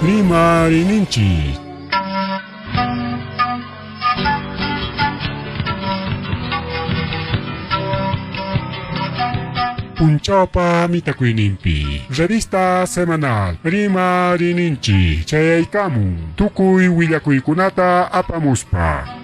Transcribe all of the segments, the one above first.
Rimarininchi. Punchaupa mitakuinimpi. Revista semanal. Rimarininchi. Chayaikamu. Tukui willakuikunata apamuspa.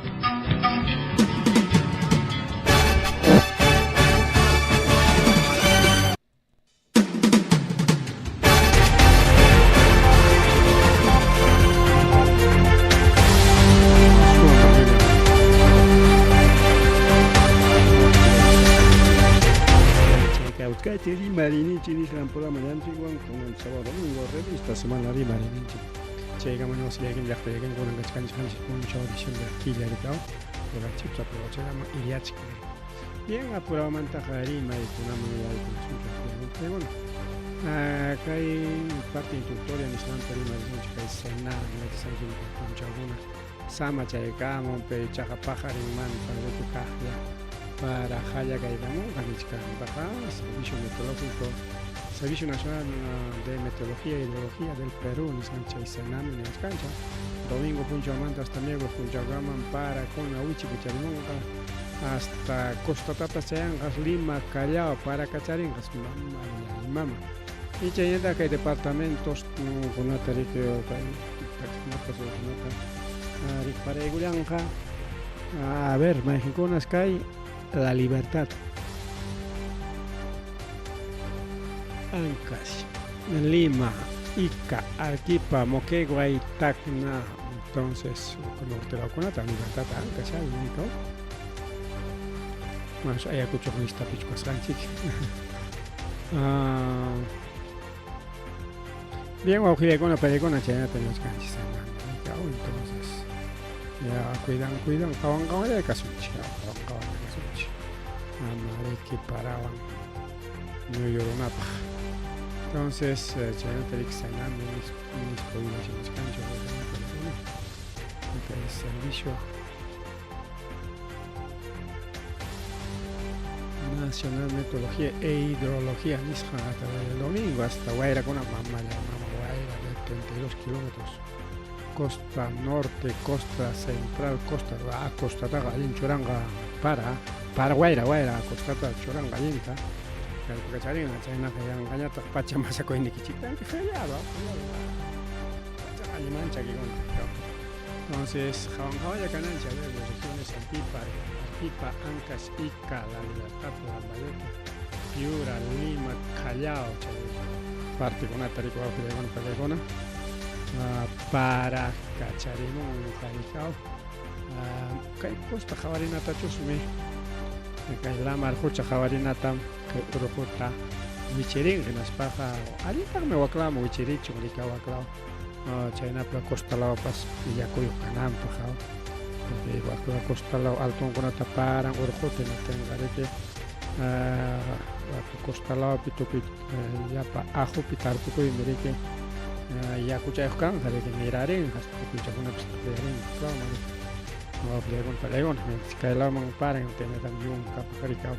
Rimarininchi nisqan programa llanchikwan kunan sábado domingo revista semana Rimarininchi chaykaman wasillakin llaqtallakin kunan kachkanchik punchaw diciembre killarikaw urachik aprovecharaman iriachik bien apuramantaqa rimaykunaman yaykunchik bueno kay parte introductoria nisqanta Rimarininchi kay senado natisanchik punchawkuna sama chaykaman pe chaqa pajarinmanta rikukaqlla para Jaya Gaidamo, Servicio Meteorológico, Servicio Nacional de Meteorología y Hidrología del Perú, Nisancha y Sanami, Niscancha, Domingo Punchaman, hasta Miego, Punchagaman, para con la Huichi, Pucharimonga, hasta Costa Tata, Chayangas, Lima, Callao, para Cacharingas, Mama. Y Chayenda, que hay departamentos con una tarifa, para Igulanja, a ver, Mexiconas, que hay. La Libertad, Ancash, Lima, Ica, Arequipa, Moquegua y Tacna. Entonces, como te lo cuento, la Libertad, Ancash, el único. Bueno, hay escucho con esta pichuas ranchik. Bien, ojile con la pelegona, chaya tenemos canchis. Entonces, ya cuidan, kawan de casuchi. Que paraban no lloronapa. Entonces, Chayana sanando mis poblaciones canchos de Servicio Nacional de Meteorología e Hidrología, el domingo hasta Guaira con una mamá Guaira de 32 kilómetros. Costa norte, costa central, costa taga, Choranga, para Guaira, costa Choranga, Yinta, el Cacharina, China, Gañata, Pachamasa, Coiniquichita, que feriado, Mancha, entonces, Jawaya Canancha, de las regiones Arequipa, Ancash, Ica, La Libertad, Lambayeque, Piura, Lima, Callao, parte con Atarico, Pelegona, para Cacharimón, Jaricao, Costa Javarina Tachusumi, Lama Arjucha Javarinata, Urujuta, Wichirin, en las pajas, ahorita me guaclamo, Wichiricho, Licawaclao, China, Costa Laupas, Villacuyo, Canam, Pajao, Costa Lau, Alton con Ataparan, Urujuta, Natengarete, Costa Lau, Pitupit, Yapa, Ajo, Pitar, Puco y Merique. Ya escuché que miraré hasta que escuché una pista no Plegón, que la man para tener también un capajaricao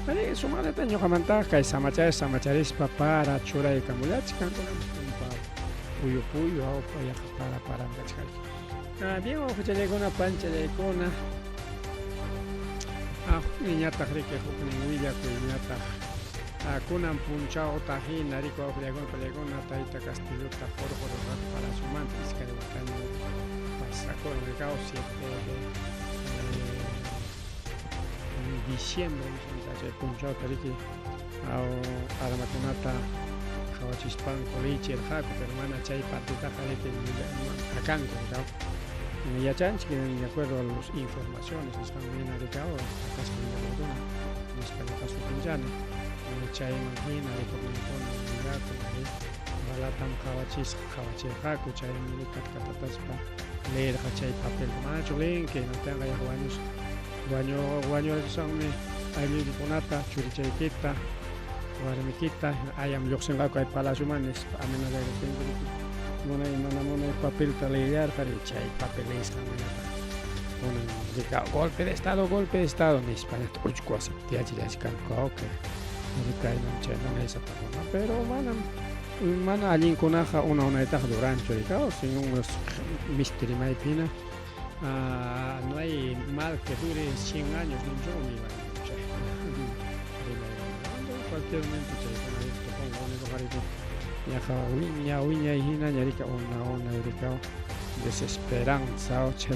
vale su madre tengo que mantar que samacharis para chora y camulachka con un puyo o para gachar bien o que llega una pancha de icona niñata rique juvenil niñata Kunan punchao tajín, narico, pelegón, ataita castillo, tajor, para su mantis, que el caño pasacó en el caos 7 de diciembre, entonces punchao tariki, a la macunata, jawachispan, coliche, el jaco, pero mana chay partita jarete, acanco, ¿no? Ya chanch, que de acuerdo a las informaciones, están bien arriesgados, acá es que me lo mis pelotas su pinchane. Chay imagina de comunicación gato balatam jawachi jaco chay milicat catataspa leer chay papel macho leen que no tenga ya guaño son ayli diponata churichayquita guarmiquita ayam yoxenga kay palacio manes amena de mona papel talillar chay papeles con golpe de estado en España tuchco así tiachi ya chican okay pero bueno mana allin kunaja una etaja durancho ricao sin unos mystery maipina. No hay mal que dure 100 años ni yo ni va. Cualquier momento che con esto pongo un lugarito ya wiña y hina yarika una yarika desesperanza o che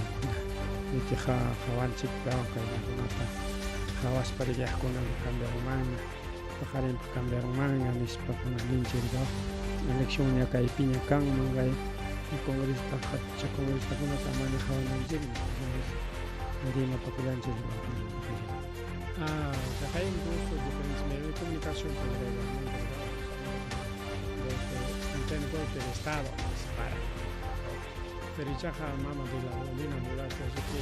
ni que jawan chipta o kai kunata jawas para ya con cambiar humana bajarin cambiar humana ni spa con linchirga elección ya kai piña kan mangai y congresta hacha congresta con la mano jawan linchir ni popular hay incluso diferentes medios de comunicación que intenta golpe de Estado para pero ya mama de la bolina mular que así que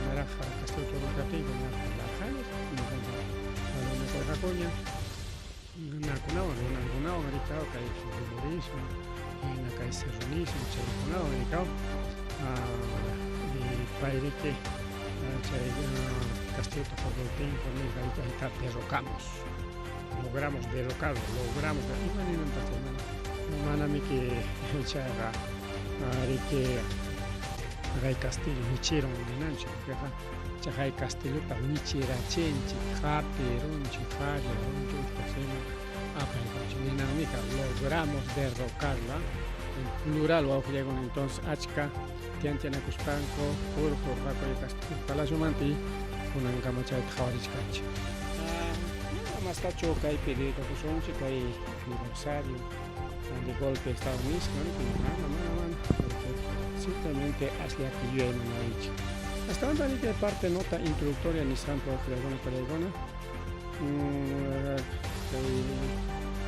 naraja castillo educativo la janes y a lo mejor jacoña nakunao americano que hay humorismo y na que hay serronismo cherikunao americano y para que Castillo Tajodotín con el Gaita derrocamos, logramos derrocarlo, manami que chaga que Gai Castillo Nichiron Dinanchi, Chahai Castillo Nichira Chenchi, Jape, Ronchi, Jaya, Ronchi, Pasema, Dinamica, logramos derrocarla, en plural, o entonces Achka. Tiantiana Cuspanco, Urco, Raco y Castillo, Palacio Manti, una encamacha de Javarich. Más tacho que hay pedido, que son chica y aniversario, de golpe Estados Unidos, simplemente hacia que yo he dicho. Hasta ahora hay que parte nota introductoria en Nissan por Peregona,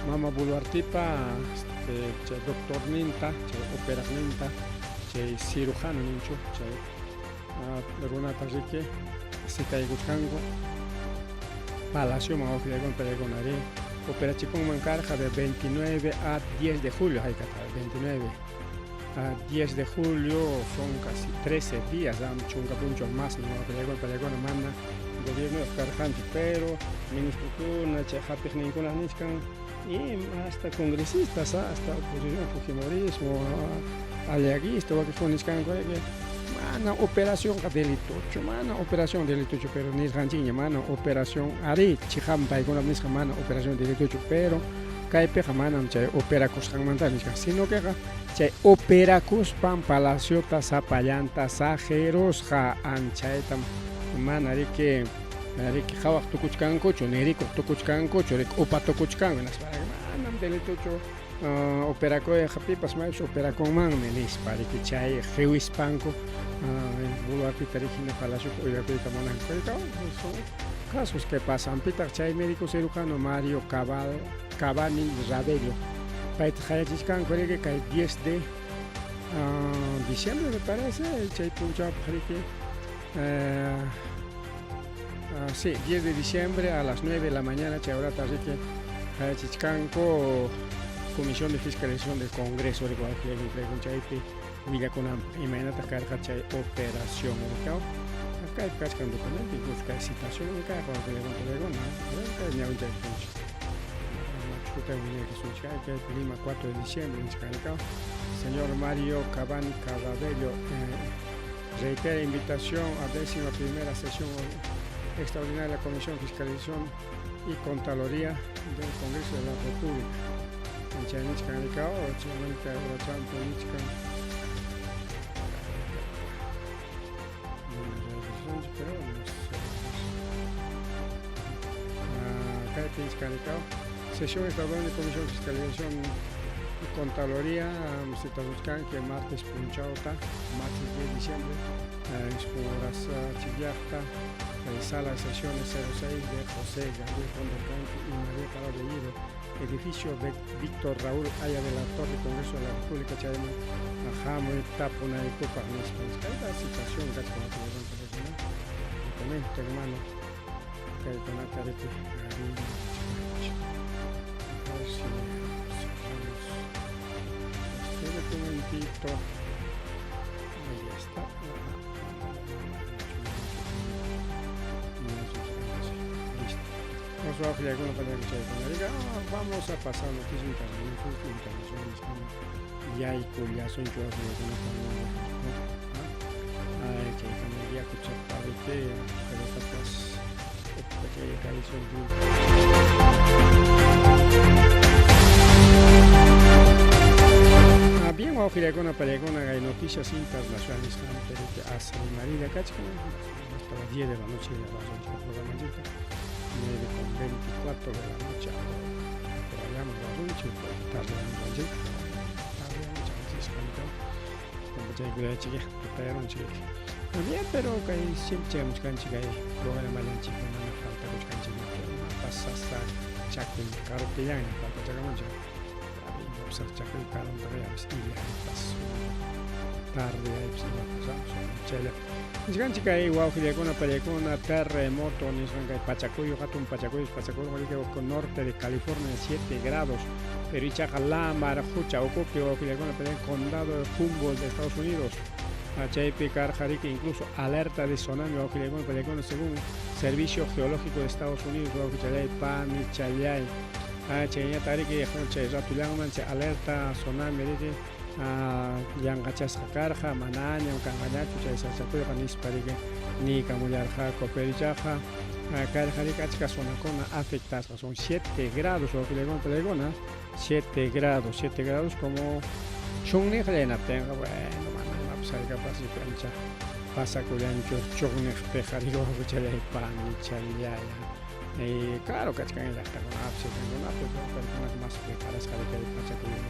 Mama Buluartipa, doctor Ninta, opera Ninta. Cirujano nincho Runa Tarrique Sita Iguchango Palacio Maofia con Peregonare Opera Chicón Mancarja de 29 a 10 de julio hay que estar 29 a 10 de julio son casi 13 días chunga puncho más no Peregona manda gobierno de Carjanchi pero ministro Kuna Chehapich ninguna niscan y hasta congresistas hasta oposición fujimorismo aliaguista o que con iscan mana operación delito pero ni ranchiña mana operación ari chijamba y con la misma mana operación delito pero cae peja mana opera cosas mentales sino que che opera cos pan palacio tasapayanta sajeros ja anchaetam mana ari que jawak tukuchkan cocho nerico tukuchkan cocho opa tukuchkan nas para mana delito opera con japipas más opera con man melis para que chay gewispanco en Boulevard Pitarigina Palacio oiga que camonan son casos que pasan Pitar chay médico cirujano Mario Cavani Ravello para Jayachiscan que cae 10 de diciembre me parece chay puncha para que sí 10 de diciembre a las 9 de la mañana chay ahora así que Jayachiscan Comisión de Fiscalización del Congreso de Guadalajara con Chaipe, Villacunam, y mañana carga chay operación. Acá hay cascan documento, incluso hay citación, acá con Lima 4 de diciembre, señor Mario Cavani Carabello, reitera invitación a 11ª sesión extraordinaria de la Comisión de Fiscalización y Contraloría del Congreso de la República. Chinese Canicao or Chimanka or Champion Canicao sesión extraordinaria de Comisión de Fiscalización y Contraloría se buscan que martes punchauta martes 10 de diciembre horas Chillacta sala de sesiones 06 de José Gabriel Condorcanque y María Parado de Ido edificio de Víctor Raúl Aya de la Torre Congreso de la República Chayama Ajamo Tapuna y Copa en España citación documento hermano que hay con la tarea que este documentito ahí está listo wawqi yakuna chaykunariqa vamos a pasar noticias internacionales yayku llasunchu wawqi yakunata chaykuna yaku chaqparite qhawatapas bien wawqi yakuna hay noticias internacionales hasta Marina Kachka hasta las 10 de la noche de la programa 9:24 de la noche programa Razonchi tarde bien, pero que siempre tenemos cancha que programa la chica no me falta que cancha no pasa hasta chaco y caro que ya no falta chaco mucho vamos a chaco y caro no te veas y ya paso tarde ahí pues no pasamos chela cancha que igual que con una terremoto ni son que Pachacuyo con norte de California 7 grados pero y Chacalá Marajucha ocupio que con el condado de Humboldt de Estados Unidos HIP Carjari que incluso alerta de tsunami según Servicio Geológico de Estados Unidos Pani Chayay Chayay Tariki Ratulangman alerta tsunami yang gachas carja mananya kangañachu chay sasakuqa nispariki ni kamullarqa koperichaqa Carjari kachka zonakuna afectadas son 7 grados o pelegona 7 grados como chungni qhaynaptinqa bueno salga pasa culancho chognek pejarigo chalay pani chalaya claro kachkan la con apse con personas más preparadas que pachacuyo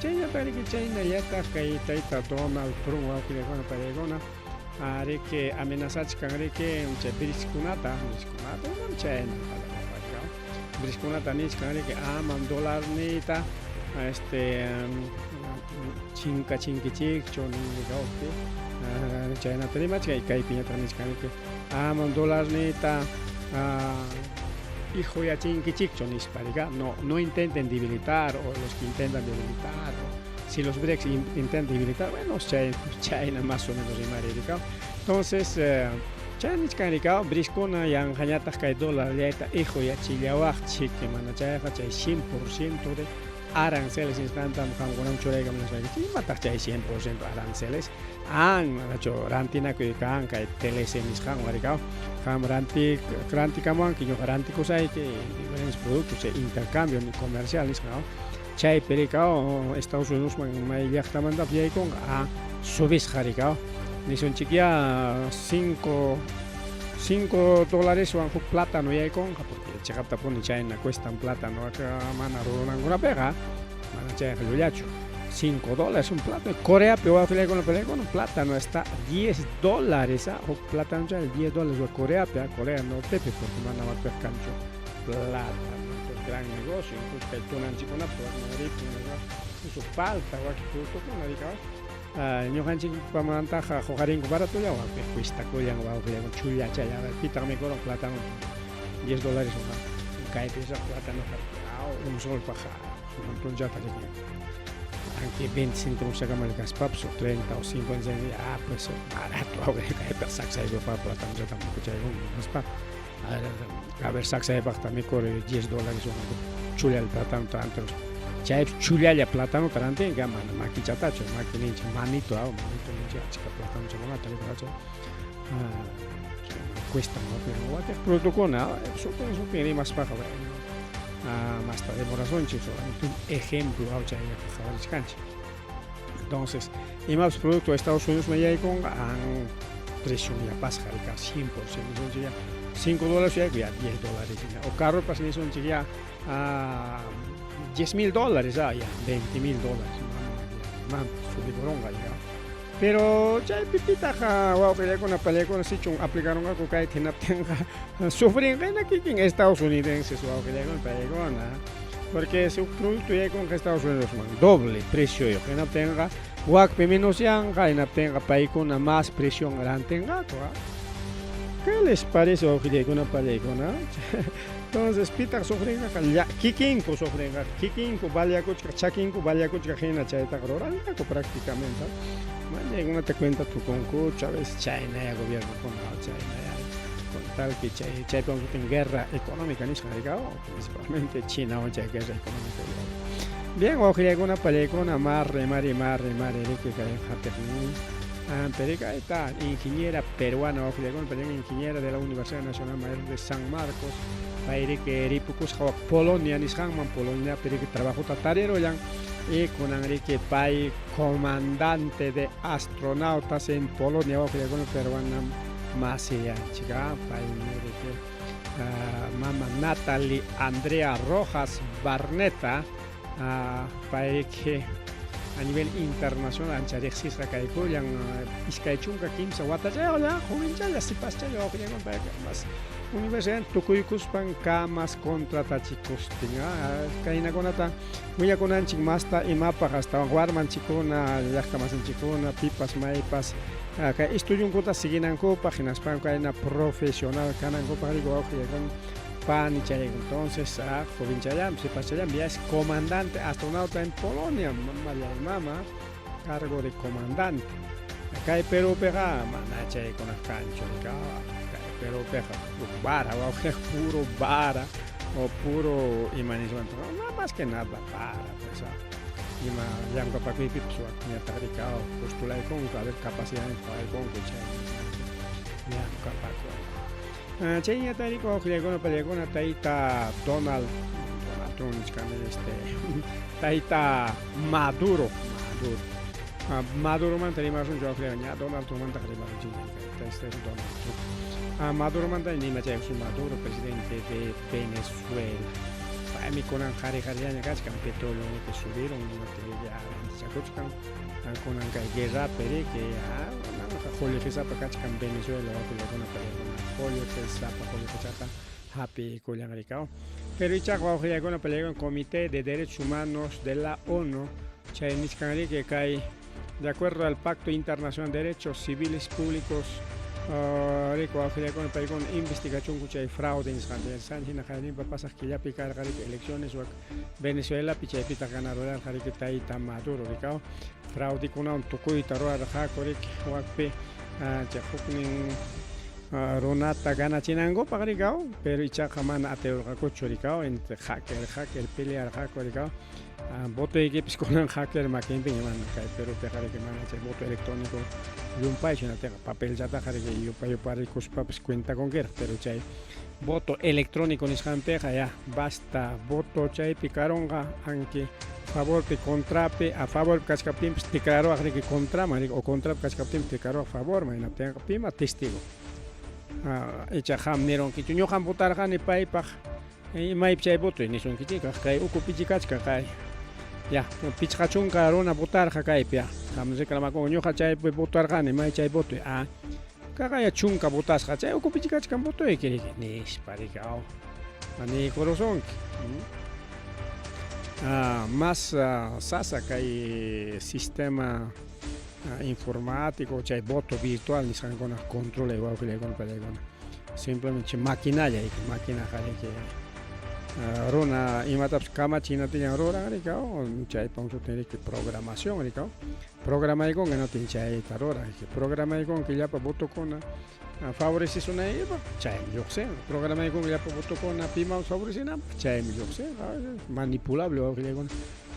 chayna tariki chayna yata kay tayta Donald Trump que con peregona are que amenazachkan que un briskunata chayna briskunata niskan que aman dólar nita chinkichik choni gaupe chayna terima chay piña transkan que aman dólar neta hijo ya chinkichik choni spariga no intenten debilitar o los que intentan debilitar si los BRICS intentan debilitar bueno China más o menos imarika entonces China kanrika briskona yang hanyata kay dólar leta hijo ya chiliawak chiki mana chay 100% de aranceles instantan con chorega menos aquí mata 100% aranceles manacho rantina que kan kai telesemis kan maricao ranti kamon que yo garanti cosai que diferentes productos e intercambio comerciales no chay pericao Estados Unidos mai viaja manda pie con a subis haricao ni son chiquia $5 o un plátano y con porque chegapta pone China cuesta un plátano acá mana una pega mana chay luyacho $5 un plátano Corea pero afile con un plátano está $10 o plátano ya $10 o Corea no tepe porque mana va per cancho plátano gran negocio incluso que tú nan chico na por Madrid su falta o aquí producto con la dica ñohanchi pamantaja jogarin barato ya wa cuesta koyan wa con chulla chaya pitame con plátano $10 una cae esa plátano un sol paja un montón ya para anche 20 centavos sacamos el gaspapso 30 o 50 centavos pues barato ahora cae per saxa y para plátano ya tampoco chay un gaspap a ver saxa de basta me corre $10 un chulla el plátano tanto chay chulla el plátano tarante gama maquichatacho maquinincha manito nincha chica plátano chamona tele para cuesta no pero que producto con nada eso que más baja más tarde morazón solamente un ejemplo aucha ya cancha entonces y más producto de Estados Unidos me llega con presión ya pasa el 100% ya $5 ya $10 o carro para si son ya $10,000 ya $20,000 man subir boronga ya pero ya pipita wow que con una pelea con si aplicaron algo que tiene sufren aquí en Estados Unidos wow que con pelea porque si un producto llega con Estados Unidos doble precio yo que no tenga guac menos ya no tenga país con más presión grande ¿qué les parece o que con una pelea entonces pita sufren ya kikinko sufren kikinko vale coche chakinko vale coche ajena chaita groranga prácticamente llega una te cuenta tu con coche a veces China ya gobierno con China con tal que chay en guerra económica ni principalmente China o chay guerra económica. Bien, ojalá alguna película mare que cae Perica está ingeniera peruana, ojalá alguna película ingeniera de la Universidad Nacional Mayor de San Marcos. Para que Ripucus Polonia ni Hangman Polonia, pero que trabajo tatarero ya y con Enrique Pai, comandante de astronautas en Polonia, ojalá con peruana más allá, chica, mamá Natalie Andrea Rojas Barneta, para que a nivel internacional, Charexis Rakaiku, yang Iskaichunga Kimsa Wataya, joven ya, si pasa yo, ojalá con más. Universidad Tukuikuspan Kamas contra Tachikostinga, Kaina Konata, Muya Konanchik Masta y Mapa hasta Warman Chikona, Yakamas Chikona, Pipas Maipas, estudio un cota Siginanko, páginas para Kaina profesional, Kananko Parigo, con Pan y Chay. Entonces, Joven Chayam, se pasa ya, es comandante astronauta en Polonia, María y Mama, cargo de comandante. Acá hay Perú pega, Manache con el cancho, pero vara, puro vara o puro imanizante, no más que nada para pues yang para que pipo ya tarika postula con capacidad de con que ya capaz chay ya tariko con película taita Donald Trump taita Maduro man tenemos un joke ya Donald Trump está Donald Trump Maduro manda ni Maduro, presidente de Venezuela. Para mí con Anjari Jariana Gascan, petróleo que subieron, con guerra, pero que Julio que zapa Cachcan Venezuela, Julio que zapa, Julio que zapa, happy con americano. Pero Chaco con una pelea en Comité de Derechos Humanos de la ONU, Chinese Canary que cae de acuerdo al Pacto Internacional de Derechos Civiles Públicos. Rico con el país con investigación que hay fraude en Sanjina Jalín para pasar que ya picar elecciones o Venezuela picha pita ganadora al que está ahí tan maduro rico fraude con un toco y taro a raja corric o pe chafukin Ronata gana chinango para rico pero icha jamán ateo cocho rico entre hacker pelea hacker rico voto de equipos con un hacker maquinte y man pero pegar que man voto electrónico y un país en la tierra papel ya tajar que yo para ricos papes cuenta con guerra pero chay voto electrónico ni jampeja ya basta voto chay picaronga aunque favor que contrape a favor cascapim declaró a que contra o contra cascapim declaró a favor man tenga pima testigo echa ham neron que tú ham votar han y paipa y mai chay voto ni son que chica kai ocupichicas kai ya pichachun carona votar kai pia Kami reclama con yo chay pues votar gane mai chay voto kaga ya chunka botas chay o kupichika chkan voto e kiri ni sparikao ani corazón más sasa kai sistema informático chay voto virtual ni san con control e va con pelegona simplemente maquinaria máquina que Rona imataps kama china tiene rora ricao chay ponso tiene que programación ricao programa con que no tiene chay tarora que programa con que ya pa voto con favoreces una eva chay yo sé programa con que ya pa voto con pima favorecina chay yo sé manipulable o que con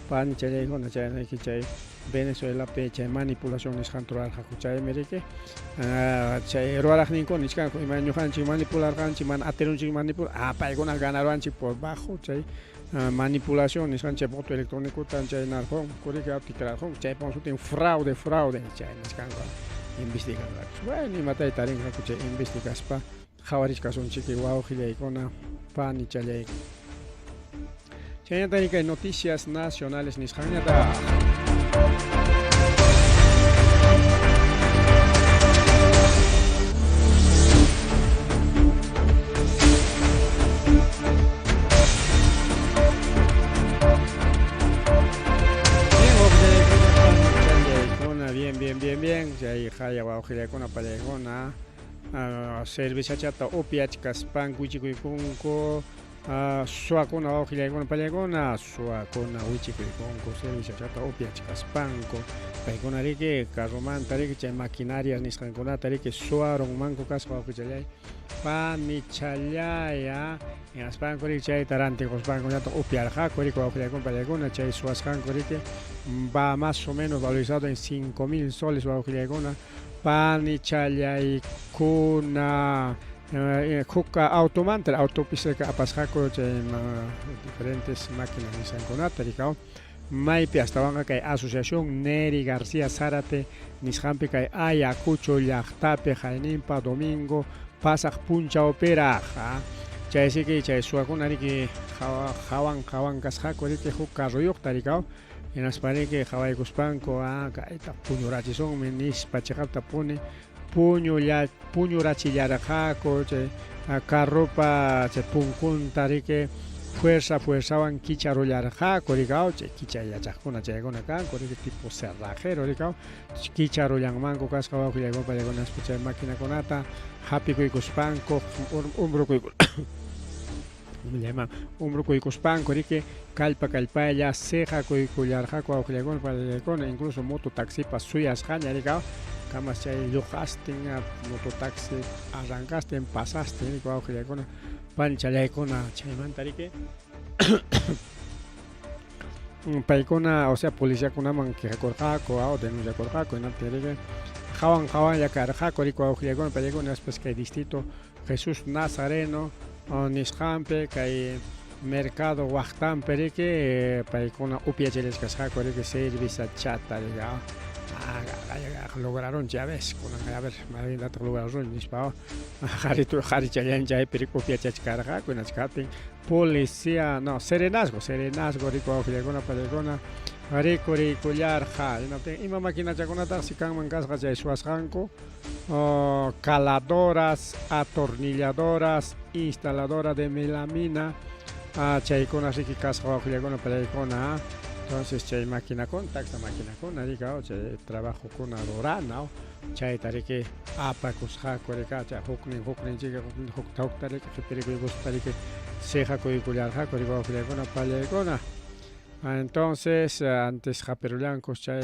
pan chay con chay que chay Venezuela pecha manipulaciones controlar chay mereke chay rora ni con ni kan man yo han manipular kan man aterun manipular pa con ganaron por bajo chay manipulaciones kan chay voto electrónico tan chay narco corre que aplicar con chay ponso tiene fraude chay ni kan investigar bueno ni mata tarin ka chay investigas pa khawaris ka son chiqui wow gile con pan y chay chay tarin noticias nacionales ni da bien ya haya wa khile con apalegona servicio chata opiach kaspan kuchi ko suakuna wawqillaykuna pallaykuna suakuna wichikuykunku serviciosata upiachikaspanku paykuna riki carromanta riki chay maquinarias nisqankunata riki suarun manku kasqa wawqichallay panichallay hinaspanku riki chayta rantikuspanku ñataq upiarqaku riki wawqillaykuna pallaykuna chay suwasqanku riki va más o menos valorizado en 5.000 soles wawqillaykuna panichallaykuna Juca automanta, autopista que apasjaco diferentes máquinas nisqankunata rikao maypi hasta kay asociación Neri García Zárate nisqanpi kay Ayacucho llaqtapi Jainimpa Domingo pasaq punchawpiraq chaysiki chay suwakuna riki hawan kasqaku riki huk carroyuqta rikao hinaspaniki hawaykuspanku kayta puñurachisonmi nispa chiqapta puni puñurachillarqaku chay carropa chay punkunta riki fuerzawan kicharullarqaku rikao chay kichayachaqkuna chaykuna kanku riki tipo cerrajero rikao kicharullanmanku kasqa wawqillaykuna pallakunaspa chay maquinakunata hapikuykuspanku umbrukuykuspanku riki kallpalla cejakuykullarqaku wawqillaykuna pallaykuna incluso mototaxipa suyasqaña rikao kamas chay lluqastin mototaxi arrancastin pasastin riki wawqillaykuna panichalyaykuna chaymanta riki paykuna o sea policiakunaman qijakurqaku denunciakurqaku hinaptin riki hawan llakarqaku riki wawqillaykuna pallaykuna después kay distrito Jesús Nazareno nisqanpi kay mercado waqtanpi riki paykuna upiachilishkasqaku riki serviciachata riki lograron ya ves a ver maravillata lograron nispa qharichallaña chaypi riki upiachachkarqaku hinachkaptin policía no serenazgo riki wawqillaykuna pallaykuna rikuriykullarqa hinaptin ima maquinachakunataqsi kanman kasqa chay suwasqanku caladoras atornilladoras instaladora de melamina chaykuna riki kasqa wawqillaykuna pallaykuna entonces chay maquinakuna taxa maquinakuna rikao chay trabajokuna rurana chayta riki apakusqaku rika chay hukninchika hukta riki qipirikuykuspa riki cejakuykullarqaku riki wawqillaykuna pallaykuna entonces antes qapirullankus chay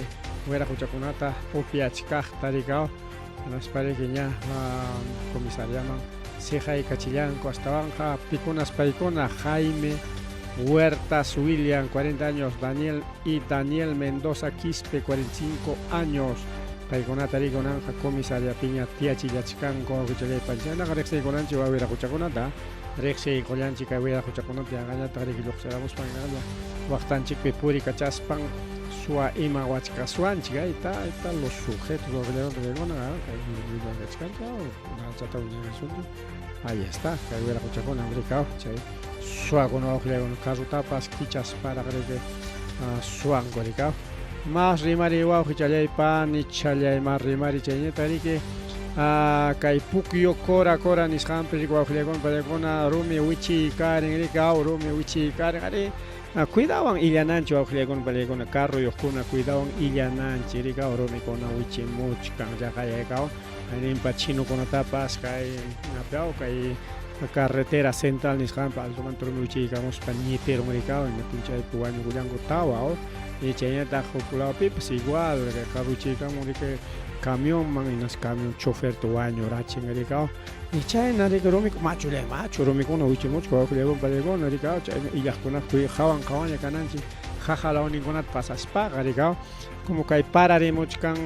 wira huchakunata upiachkaqta rikao hinaspa riki ña comisariaman cejaykachillanku hastawanqa pikunas paykuna Jaime Huertas William 40 años Daniel Mendoza Quispe 45 años paykunata rikunanja comisaria piña tiachillachkanku wawqichalay panchanaqa riqsiykunanchik wawira huchakunata riqsiykullanchik kay wira huchakunata yanqañata riki lluqsirapuspanña waqtanchikpi purikachaspan suwa ima wachkaswanchik ayta los sujetos wawqillaykuna ahí está kay wira huchakuna rikao chay suakuna wawqillaykuna carrutapas kichasparaq riki suwanku rikao mas rimari wawqichallaypa nichalay mas rimari chayñata riki kay pukyu kora nisqanpi riki wawqillaykuna pallaykuna rumi wichiykarin rikao rumi wichiykarin ari cuidawan illananchik wawqillaykuna pallaykuna carroyuqkuna cuidawan illananchik rikao rumikuna wichimuchkan llaqayaykao nimpa chinukunatapas kay kay carretera central nisqanpa altumanta rumi wichiykamuspa ñipiron rikao chaypi wañukullanku tawa y chayñataq huk lawpipas igual wichiykamun riki camionman hinas camion choferta wañurachin rikao y chayna riki machu rumikuna wichimuchka wawqillaykuna pallaykuna rikao chayna illaqkunaka hawan kananchik jajalawanninkunata pasaspaqa rikao como kay pararimuchkan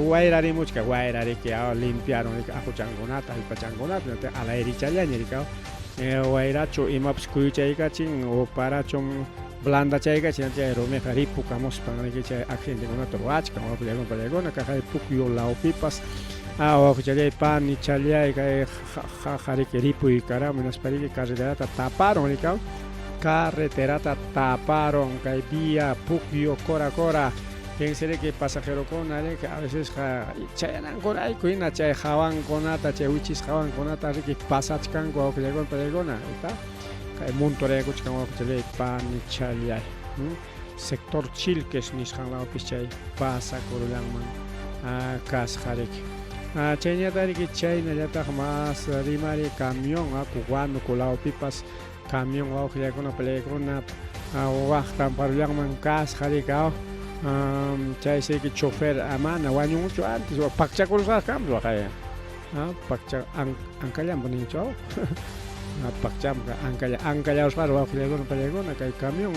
wayrarimuchka wayra riki limpiaron riki ajuchankunata allpachankunata al airichallaña rikao wayrachu imapas kuyuchaykachin o parachun blandachaykachin chay rumiqa ripukamuspan riki chay accidentekunata ruwachkan wawqillaykuna pallaykuna kay pukyu lawpipas wawqichallaypa nichallay kay jaja riki ripuykarami hinaspa riki carreterata taparon rikao carreterata taparon kay vía pukyu kora pensariki pasajerokuna riki a veces chayanankunayku hina chay hawankunata chay wichis hawankunata riki pasachkanku wawqillaykuna pallaykuna kay montoraykuchkan wawqichallaypa nichallay sector Chilques nisqanlawpis chay pasakurullanman kasqa riki chayñata riki chaynallataq mas rimari camión wanukulawpipas camión wawqiykuna palaykuna waqtan parullanman kasqa chaysayki chofer mana wañunchu antes pakchakurusqakamri waqaya pakcha ankallanpa ninchu pakchamqa ankallawusqari wawqiykuna palaykuna kay camión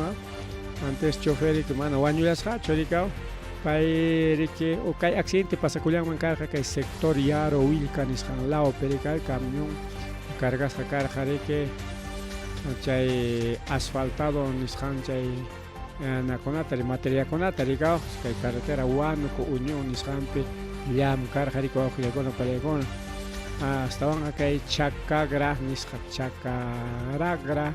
antes chofer que mana wañullasqachu rikaw pay riki kay accidente pasakullanman karqa kay sector Yaro Willka nisqan lawpi rikay camión cargasqa karqa riki chay asfaltado nisqan chay nakunata materiakunata rikaw kay carretera Huánuco Unión nisqanpi llam karqa riki wawqiykuna palaykuna astawan kay Chacragra nisqa Chacaragra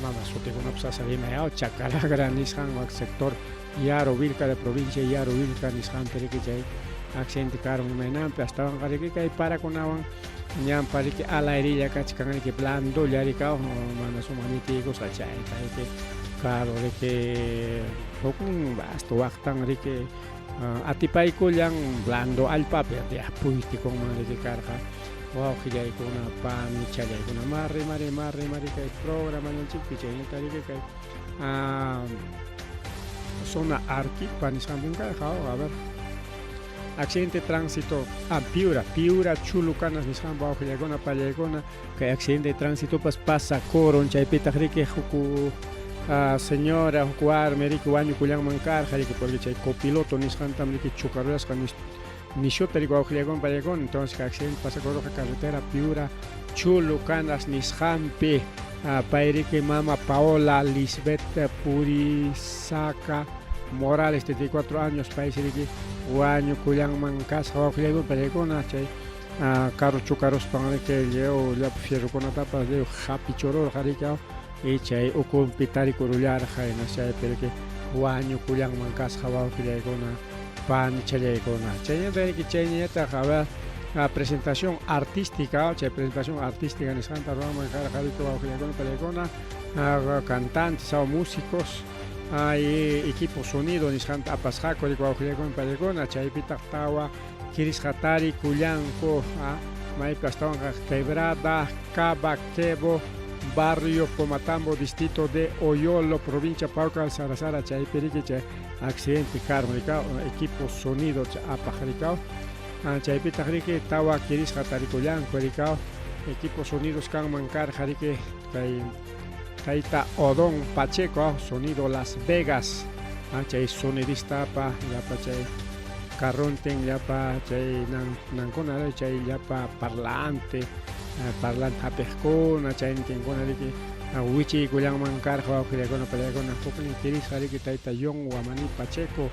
mama sutikunapas asarimayaw Chacaragra nisqan wak sector Yaro Willka de provincia Yaro Willka nisqanpi riki chay accidente karmi imaynanpi astawan riki kay parakunawan ñampa riki alayrilla kachkan riki blandolla rikaw mana sumanitikusqa chayta riki claro riki huknin basto waqtan riki atipaykullan blando allpapi puytikunman riki karqa wawqillaykuna panichallaykuna mari kay programañanchikpi chaynata riki kay zona Arequipa nisqanpim karqa a ver accidente tránsito Piura Chulucanas nisqanpa wawqillaykuna pallaykuna kay accidente tránsito pasa coron chaypitaq riki huku señora huk warmi riki wañukullanman karqa riki porque chay copiloto nisqantam riki chukaruyasqa nishuta riki wawqillaykuna pallaykuna entonces accidente pasakurusqa carretera Piura Chulucanas nisqanpi pay riki mama Paola Lisbeth Purisaca Morales 34 años pay riki wañukullanman kasqa wawqillaykuna pallaykuna chay carro chukaruspan riki llew llapi fierrukunatapas llew hapichururqa riki y chay ukunpi tarikurullarqa chaypi riki wañukullanman kasqa wawqillaykuna panichallaykuna chayñata riki chayñataq a ver presentación artística presentación artística nisqanta ruranman karqa riki wawqillaykuna pallaykuna cantantes músicos y equipo sonido nisqanta apasqaku riki wawqillaykuna pallaykuna chaypitaq tawa kirisqa tarikullanku maypi astawan Quebrada Cavaquebo barrio Pomatambo distrito de Oyolo provincia Pauca Sarasara chaypi riki chay accidente karmi rikaw equipo sonido apaq rikaw chaypitaq riki tawa kirisqa tarikullanku rikaw equipo sonidos kanman karqa riki kay tayta Odón Pacheco sonido Las Vegas chay sonidistapa llapa chay carronten llapa chay nankuna chay llapa parlante hapejkuna chayninkuna riki wichiykullanman karqa wawqillaykuna pallaykuna huknin kirisqa riki tayta John Wamani Pacheco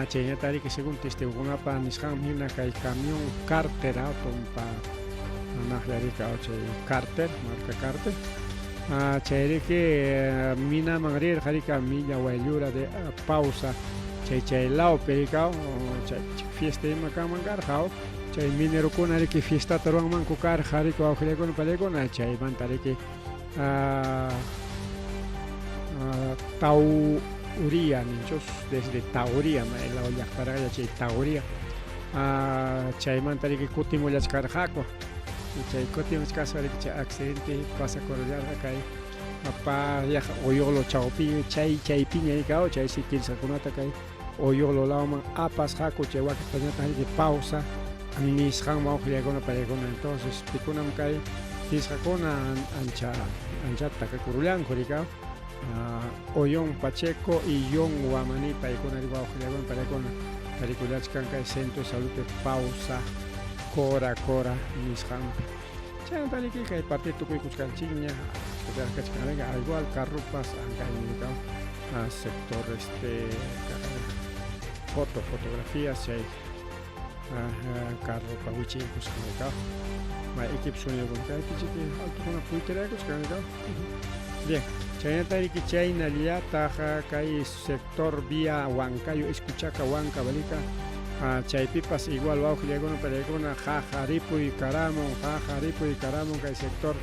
chayñata riki según testigokunapa nisqanmi hina kay camión Carter autompa naqlla riki chay Carter marca Carter chay riki minaman rirqa riki milla wayllura de pausa chay lawpi rikaw chay fiesta ima kanman karqa chay minerukuna riki fiestata ruranmanku karqa riki wawqillaykuna pallaykuna chaymanta riki Tauría ninchus desde Tauría la llaqtaraqlla chay Tauría chaymanta riki kutimullachkarqaku chay kutimuchkasqa riki chay accidente pasakurullarqa kay payaq Oyolo chawpi chaypiña rikaw chay sikirisqakunata kay Oyolo lawman apasqaku chay waqtañata riki pausa nisqan wawqillaykuna pallaykuna entonces pikunam kay tisqakuna anchata kakurullanku rikaw Ollón Pacheco y John Wamani paykuna riki wawqillaykuna pallaykuna tarikullachkan kay centro de salud de pausa Cora nisqanpi chaymanta riki kay parte tukuykuchkanchikña kachkanriqa igual carrupas ankaymi rikaw sector fotografías chay carrupa wichiykusqa rikaw equipo sonido kaypi chiki altukuna puytiraykusqa rikaw bien chaynata riki chaynallataq kay sector vía Huancayo Escuchaca Huanca balika chaypipas igual wawqillaykuna pallaykuna Jajaripuy Caramon kay sector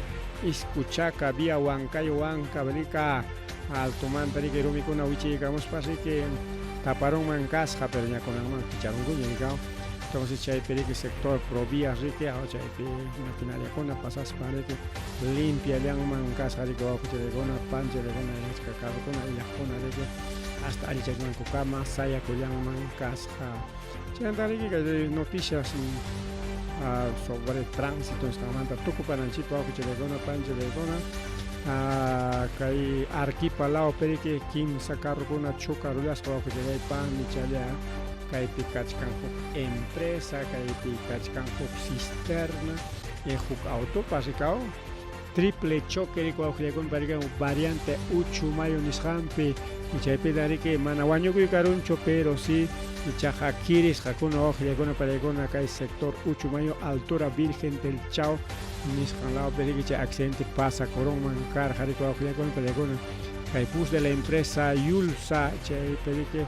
Escuchaca vía Huancayo Huanca balika altumanta riki rumikuna wichiykamuspas riki taparonman kasqa pero ñakunanman picharunkuña rikaw Entonces chaypiri que sector provías rique chaypi maquinaria kuna pasas para que limpia llangman casa rico kuna panche kuna escacado kuna y kuna rique hasta ahí llegan kukama saya kuyangman casa chandari que noticias sobre tránsito estamanta tuku para chipa que kuna panche kuna kai arquipalao peri que kim sacar kuna chucarulas que pan ni chalea kai pikachkan empresa kai pikachkan cisterna huk auto pasikao triple choque ko khlegon bariga variante uchumayo nishampi y chaype dari que manawaño que caruncho pero sí y chajaquiris jacuno khlegon paregona kai sector uchumayo altura virgen del chao nishanlao beriga che accidente pasa coron mancar jariko khlegon paregona kai pus de la empresa Yulsa chaype que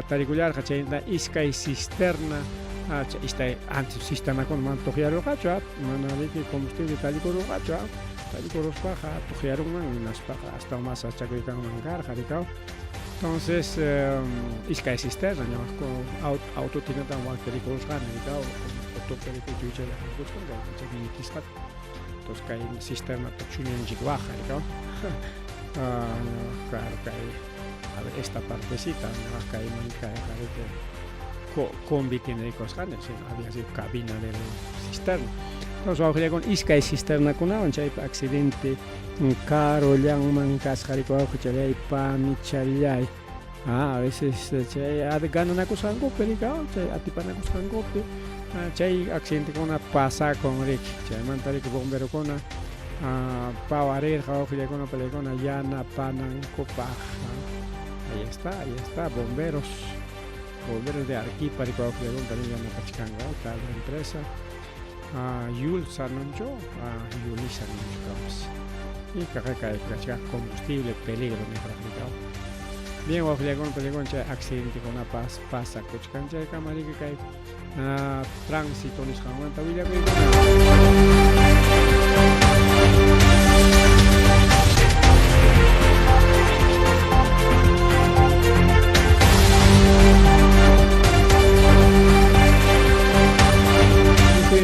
taricular hachenda iskay cisterna ista anti-cisterna con mantojiaro gacha manali que combustible talicoro gacha talicoros baja tojiaro man unas baja hasta más hasta que can mangar jaricao entonces iskay cisterna con auto tiene tan mal talicoros jaricao auto talico chucha la buscan gacha ni tispat entonces kay cisterna tochunen jigwa jaricao claro kay a ver, esta partecita, ¿no? Acá hay manica de combi tiene cosas, había sido cabina del cisterna. Entonces, ahora con isca y cisterna con agua, hay accidente, un carro, llangman, cascarico, cuchalay, pan, chalay. A veces, ganan a cosa angope, a tipan a cosa angope, hay accidente con una pasa con Rick, hay mantari que bombero con una pawarer, jauja, con una pelegona, llana, panan, copa. Ahí está, bomberos de Arequipa, Rico Flegón, también en Pachicanga, tal empresa, Yulsa Noncho, Yulisa Noncho, y carga de Pachicanga, combustible, peligro, bien, Flegón, accidente con una pasa, Cochcancha de Camarica, tránsito, Nishamanta,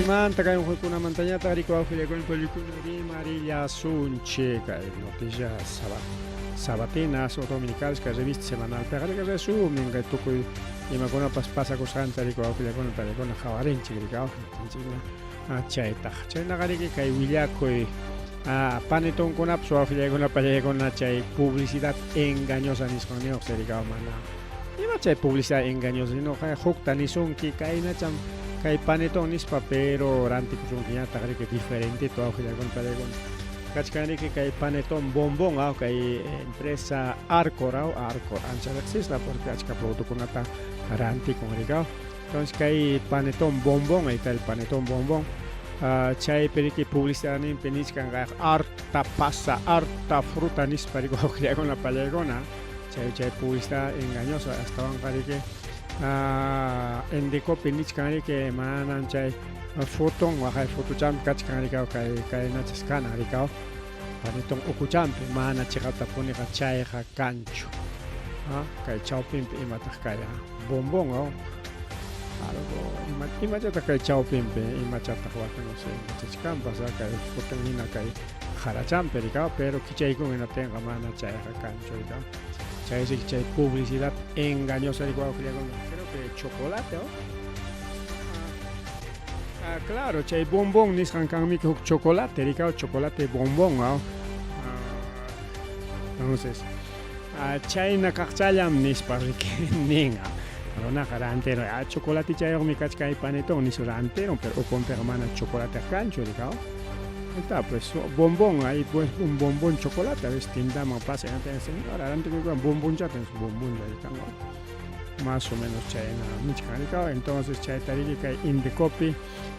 manta kay una montaña tarico au con película de María Sunche kay noticias sabatinas o dominicales que revista semanal pero que resumen que toco y me con pasa cosas tarico au con jawarenche gricao chaita chaina gari que kay willaco paneton con apso au con la chay publicidad engañosa ni con neo sericao mana y ma chay publicidad engañosa no kay hukta ni son que kay na cham kay panetón nispa pero ranti kusunkinya tagari que diferente todo que ya con paregon kachkani que kay panetón bombón kay empresa Arcor ancha access la porque kachka producto con ata ranti con rica entonces kay panetón bombón ahí está el panetón bombón chay periki publicidad ni peniskan harta pasa harta fruta nispa rico que ya con la palegona chay publicidad engañosa hasta van que en de copy niche canary que manan chay foto wahay foto jam catch canary kay na scan arikao panitong ukucham mana chikata poni ka chay ka cancho kay chowpin imata kaya bombong algo imata kay chowpin imata takwata no sé chikam pasa kay foto nina kay haracham perikao pero kichay con na tenga mana chay ka cancho ikao chay publicidad engañosa igual que creo que chocolate claro chay bombón ni sankan mi chocolate rica chocolate bombón entonces chay na kachayam ni sparrik ninga una garantero chocolate chay mi kachkai panetón ni surantero pero con permana chocolate cancho rica está pues bombón ahí pues un bombón chocolate a veces tindama pasa ahora antes que un bombón ya tenés bombón ahí está más o menos chayna entonces chay tariki in the copy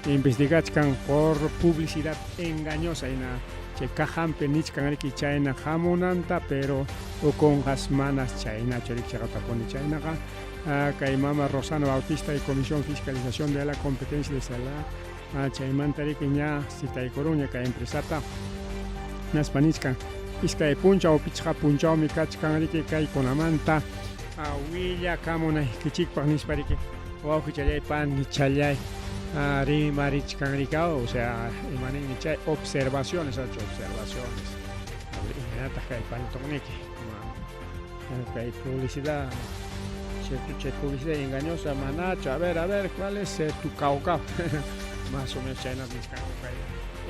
investigan por publicidad engañosa en chay kajampe nichkan ki chayna jamonanta pero o con jasmanas chayna chorik chagata poni chayna kay mama Rosana Bautista y Comisión Fiscalización de la Competencia de Salud chaymantari que ña sitay coruña kay empresata naspanichkan iskay puncha o pichqa puncha mi kachkan riki kay konamanta willa kamona kichikpa nispari que wawqichalay pan nichalay rimarichkanrikao, o sea, imanin nichay observaciones, ha hecho observaciones. Inmediatas que hay pan tonique, que hay publicidad, publicidad engañosa, manacho, a ver, ¿cuál es tu cauca? Más o menos China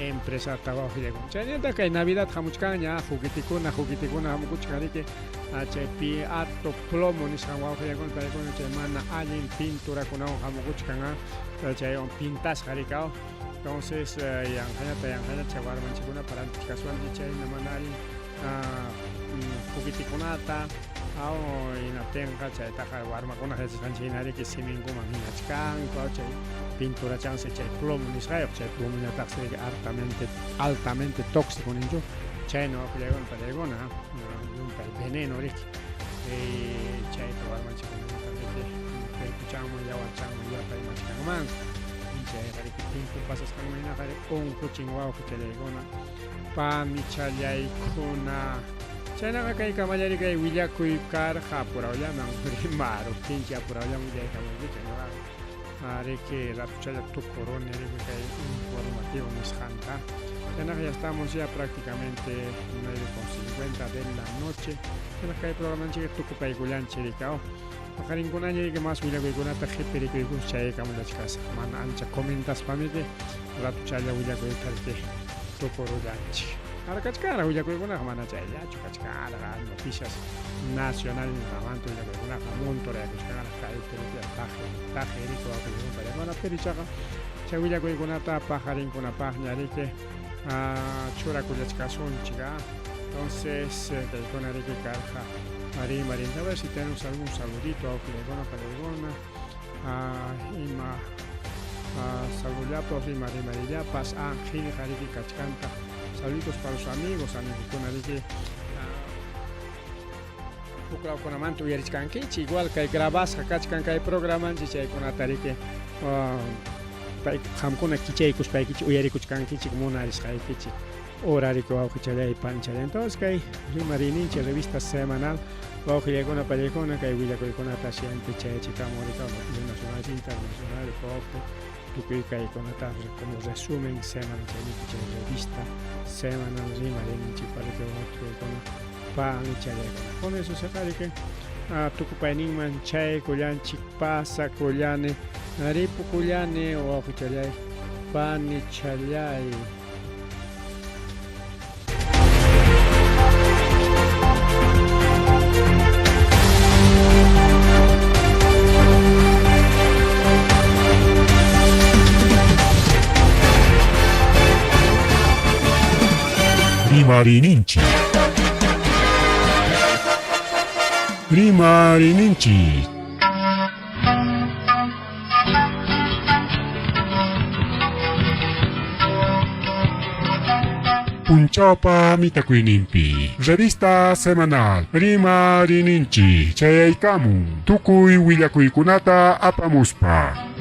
empresa trabajo de China que Navidad jamuchcaña jugueticuna jamuchcari que HP ato plomo ni sanguao que con para con semana alguien pintura con jamuchcanga chay on pintas jaricao entonces yang hanya chavar manchiguna para casual de chay na manari juguetikunata ao ina tenga chay taja warma con haces sanchinari que simingo manachkan ko chay pintura chance chay plomo ni sayo chay plomo ya taxe altamente tóxico ninjo chay no que llegan para llegona nunca el veneno riki chay to warma chikuna que escuchamos ya wachamos ya para machkan man chay hari que tiempo pasas kan mina hari on kuchingwao que llegona pa mi chalay kuna China kay kamayari kay William Kuikar Japuraya nang primaro pinche Japuraya William Kamayari China are que la tuchaya tu corona kay informativo misjanta China ya estamos ya prácticamente 9:50 de la noche China kay programa que tu kupay gulan chirikao Makarin ko na niya que más William Kuikuna ta jeperi ko chay kamula chikas man ancha comentas pamite la tuchaya William Kuikar que tu corona Ahora cachcara, huya con una jamana chaya, chukachcara, noticias nacionales, amanto y la una jamonto, la cachcara, taje, rico, para una perichaga, chaguilla con una tapa, jarín con una página, rique, chura cuyachca son chica, entonces, con arique carja, marín, a ver si tenemos algún saludito, o que le gona para el gona, ima, saludatos y marín, pas, ángel, jarique, cachcanta. Saludos para los amigos con Arique. Con amanto y Arichkankichi, igual que grabas, Hakachkan, que hay programas, y hay con Atarique. Hamkuna Kicheikus, Paikichi, Uyarikuchkankichi, Monaris, Haikichi, Orarico, Auchale y Panchale. Entonces, que hay Rimarinche, revista semanal, Baujilegona, Palecona, que hay Villa con Atasiente, Chica, Morica, Nacional, Internacional, Tupica y con como resumen semanal de revista semanal Rimarinchi para que otro con pan y chaleco. Con eso se sabe que tucupainin manchay kuyan chikpasa kuyane naripu kuyane o ajuchalay pan y chalay. Rimarininchi. Rimarininchi. Punchapa mitakuinimpi. Revista semanal. Rimarininchi. Chayaykamu. Tukuy willakuikunata apamuspa.